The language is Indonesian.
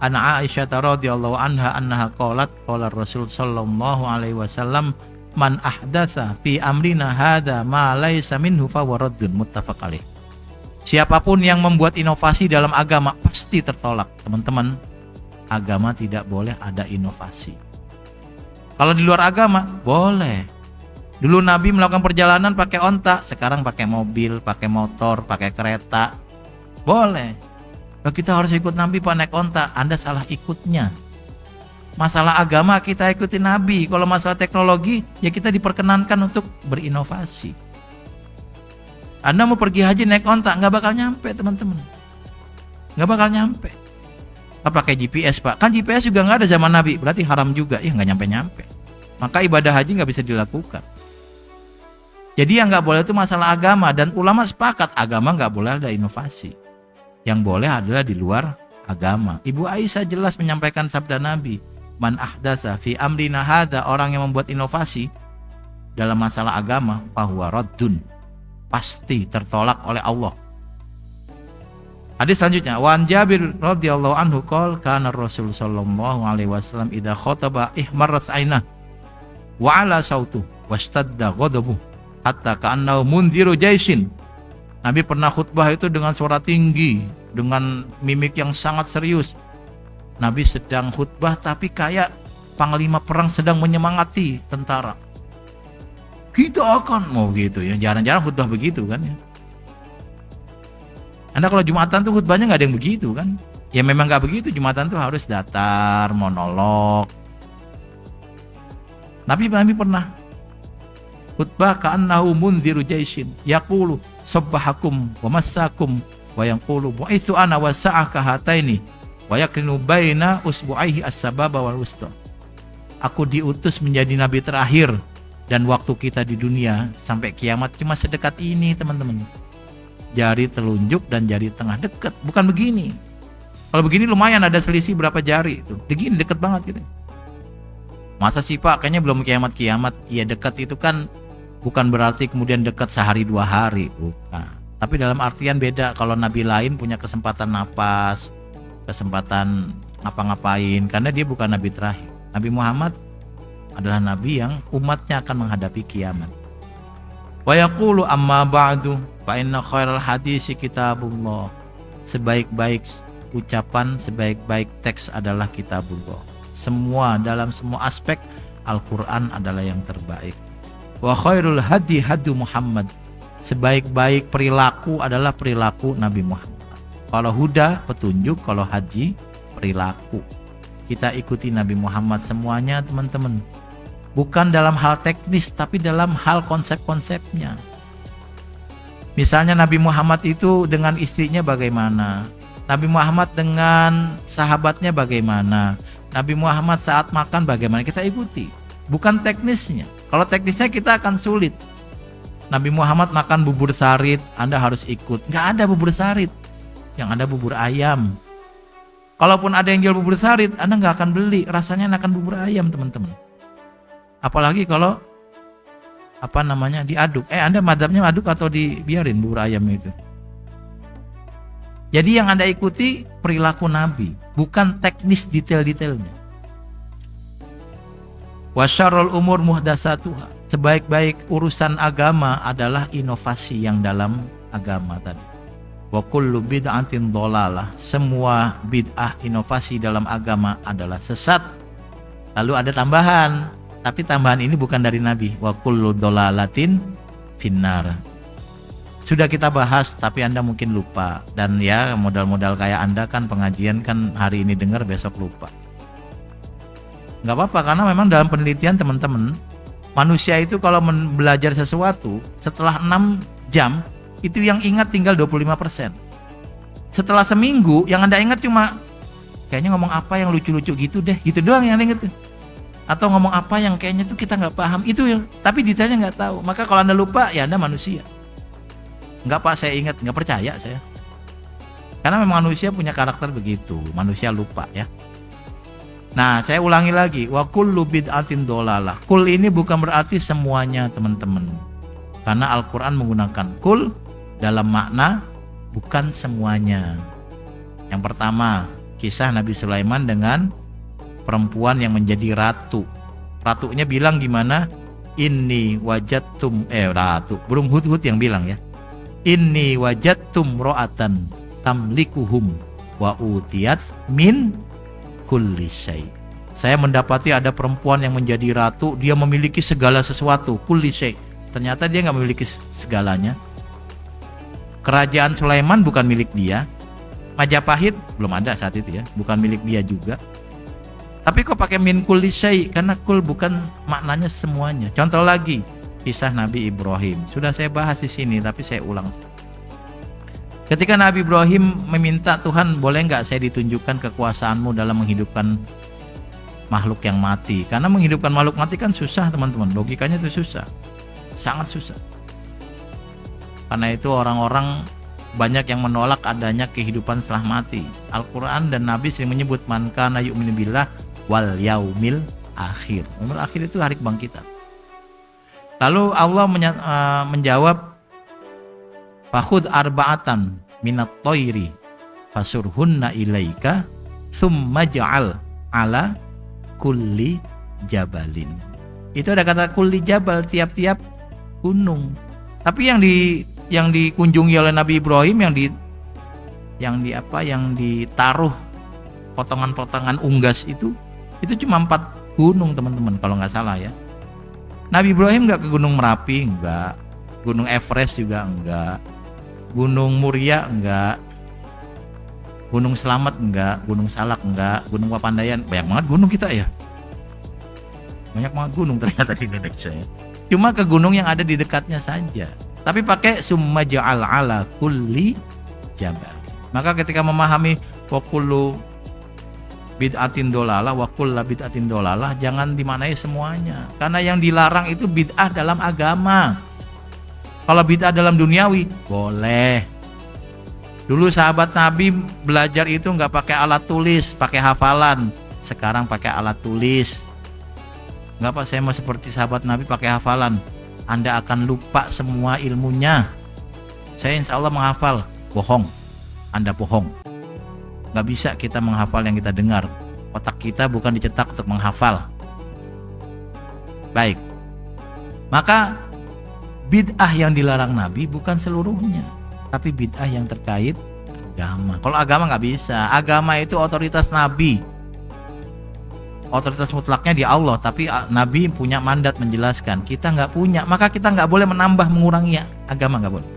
Ana Aisyah radhiyallahu anha annaha qalat qala Rasul sallallahu alaihi wasallam man ahdatsa fi amrina hadza ma laisa minhu fa waraddun, muttafaq alaih. Siapapun yang membuat inovasi dalam agama pasti tertolak. Teman-teman, agama tidak boleh ada inovasi. Kalau di luar agama boleh. Dulu Nabi melakukan perjalanan pakai onta, sekarang pakai mobil, pakai motor, pakai kereta. Boleh. Kalau kita harus ikut Nabi Pak naik onta, Anda salah ikutnya. Masalah agama kita ikuti Nabi. Kalau masalah teknologi, ya kita diperkenankan untuk berinovasi. Anda mau pergi haji naik onta, nggak bakal nyampe teman-teman. Nggak bakal nyampe. Apa pakai GPS Pak? Kan GPS juga nggak ada zaman Nabi, berarti haram juga. Ya nggak nyampe-nyampe. Maka ibadah haji nggak bisa dilakukan. Jadi yang nggak boleh itu masalah agama. Dan ulama sepakat agama nggak boleh ada inovasi. Yang boleh adalah di luar agama. Ibu Aisyah jelas menyampaikan sabda Nabi, man ahdasa fi amrina hadza, orang yang membuat inovasi dalam masalah agama, fahuwa raddun, pasti tertolak oleh Allah. Hadis selanjutnya, wa an Jabir radhiyallahu anhu qol kana Rasul sallallahu alaihi wasallam idza khataba ihmarrat ainah wa ala sautu washtadda ghadabuh hatta ka'annahu mundziru jaisin. Nabi pernah khutbah itu dengan suara tinggi, dengan mimik yang sangat serius. Nabi sedang khutbah tapi kayak panglima perang sedang menyemangati tentara. Kita akan mau gitu ya, jarang-jarang khutbah begitu kan ya. Anda kalau Jumatan tuh khutbahnya nggak ada yang begitu kan? Ya memang nggak begitu, Jumatan tuh harus datar, monolog. Nabi pernah khutbah ka'annahu mundziru jaisin yaqulu sabbahakum wa massakum wa yanqulu bu'ithu ana wa sa'aka hataini wa yakrinu baina usbu'aihi as-sababa wal wusta. Aku diutus menjadi nabi terakhir dan waktu kita di dunia sampai kiamat cuma sedekat ini teman-teman. Jari telunjuk dan jari tengah dekat, bukan begini. Kalau begini lumayan ada selisih berapa jari itu. Begini dekat banget gitu. Masa sih Pak, kayaknya belum kiamat-kiamat. Ya dekat itu kan bukan berarti kemudian dekat sehari 2 hari, bukan. Tapi dalam artian beda. Kalau nabi lain punya kesempatan napas, kesempatan ngapa-ngapain, karena dia bukan nabi terakhir. Nabi Muhammad adalah nabi yang umatnya akan menghadapi kiamat. Wa yaqulu amma ba'du fa inna khairal hadisi kitabullah. Sebaik-baik ucapan, sebaik-baik teks adalah kitabullah. Semua dalam semua aspek Al-Qur'an adalah yang terbaik. Wa khairul hadi hadu Muhammad. Sebaik-baik perilaku adalah perilaku Nabi Muhammad. Kalau huda petunjuk, kalau haji perilaku. Kita ikuti Nabi Muhammad semuanya teman-teman. Bukan dalam hal teknis tapi dalam hal konsep-konsepnya. Misalnya Nabi Muhammad itu dengan istrinya bagaimana? Nabi Muhammad dengan sahabatnya bagaimana? Nabi Muhammad saat makan bagaimana? Kita ikuti. Bukan teknisnya. Kalau teknisnya kita akan sulit. Nabi Muhammad makan bubur sarit, Anda harus ikut. Nggak ada bubur sarit. Yang ada bubur ayam. Kalaupun ada yang jual bubur sarit, Anda nggak akan beli. Rasanya akan bubur ayam teman-teman. Apalagi kalau diaduk. Anda madhabnya aduk atau dibiarin bubur ayam itu? Jadi yang Anda ikuti perilaku Nabi, bukan teknis detail-detailnya. Wa syarrul umur muhdatsatuha. Sebaik-baik urusan agama adalah inovasi yang dalam agama tadi. Wa kullu bid'atin dhalalah. Semua bid'ah inovasi dalam agama adalah sesat. Lalu ada tambahan. Tapi tambahan ini bukan dari Nabi. Wa kullu dhalalatin finnar. Sudah kita bahas tapi Anda mungkin lupa. Dan ya modal-modal kayak Anda kan pengajian kan hari ini dengar besok lupa. Gak apa-apa karena memang dalam penelitian teman-teman, manusia itu kalau belajar sesuatu setelah 6 jam itu yang ingat tinggal 25%. Setelah seminggu yang Anda ingat cuma kayaknya ngomong apa yang lucu-lucu gitu deh, gitu doang yang Anda ingat tuh. Atau ngomong apa yang kayaknya tuh kita nggak paham itu ya, tapi detailnya nggak tahu. Maka kalau Anda lupa ya Anda manusia. Nggak Pak, saya ingat, nggak percaya saya. Karena memang manusia punya karakter begitu, manusia lupa ya. Nah saya ulangi lagi, wa kullu bid'atin dhalalah. Kul ini bukan berarti semuanya teman-teman. Karena Al-Quran menggunakan kul dalam makna bukan semuanya. Yang pertama, kisah Nabi Sulaiman dengan perempuan yang menjadi ratu. Ratunya bilang gimana? Inni wajadtum ratu. Burung hudhud yang bilang ya. Inni wajadtum ro'atan tamlikuhum wa utiyat min kulli syai. Saya mendapati ada perempuan yang menjadi ratu, dia memiliki segala sesuatu, kulli syai. Ternyata dia nggak memiliki segalanya. Kerajaan Sulaiman bukan milik dia. Majapahit belum ada saat itu ya, bukan milik dia juga. Tapi kok pakai min kulli syai? Karena kul bukan maknanya semuanya. Contoh lagi, kisah Nabi Ibrahim. Sudah saya bahas di sini, tapi saya ulang. Ketika Nabi Ibrahim meminta, Tuhan boleh nggak saya ditunjukkan kekuasaanmu dalam menghidupkan makhluk yang mati? Karena menghidupkan makhluk mati kan susah teman-teman. Logikanya itu susah. Sangat susah. Karena itu orang-orang banyak yang menolak adanya kehidupan setelah mati. Al-Quran dan Nabi sering menyebut man kana yu'minu billah wal yaumil akhir. Yaumil akhir itu hari kebangkitan. Lalu Allah menjawab, fakhud arba'atan minat toiri fasurhunna ilaika thumma ja'al ala kulli jabalin. Itu ada kata kulli jabal, tiap-tiap gunung. Tapi yang dikunjungi oleh Nabi Ibrahim, yang ditaruh potongan-potongan unggas itu cuma 4 gunung teman-teman kalau nggak salah ya. Nabi Ibrahim nggak ke Gunung Merapi, nggak, Gunung Everest juga enggak, Gunung Muria enggak, Gunung Selamat enggak, Gunung Salak enggak, Gunung Papandayan. Banyak banget gunung kita ya. Banyak banget gunung ternyata di Indonesia ya. Cuma ke gunung yang ada di dekatnya saja. Tapi pakai summa ja'al ala kulli jabal. Maka ketika memahami wa kullu bid'atin dolalah wa kullu bid'atin dolalah, jangan dimaknai semuanya. Karena yang dilarang itu bid'ah dalam agama. Kalau bid'ah dalam duniawi boleh. Dulu sahabat Nabi belajar itu nggak pakai alat tulis, pakai hafalan. Sekarang pakai alat tulis. Nggak Pak, saya mau seperti sahabat Nabi pakai hafalan. Anda akan lupa semua ilmunya. Saya insya Allah menghafal. Bohong, Anda bohong. Nggak bisa kita menghafal yang kita dengar. Otak kita bukan dicetak untuk menghafal. Baik. Maka bid'ah yang dilarang Nabi bukan seluruhnya, tapi bid'ah yang terkait agama. Kalau agama nggak bisa. Agama itu otoritas Nabi. Otoritas mutlaknya di Allah, tapi Nabi punya mandat menjelaskan. Kita nggak punya, maka kita nggak boleh menambah mengurangi agama, nggak boleh.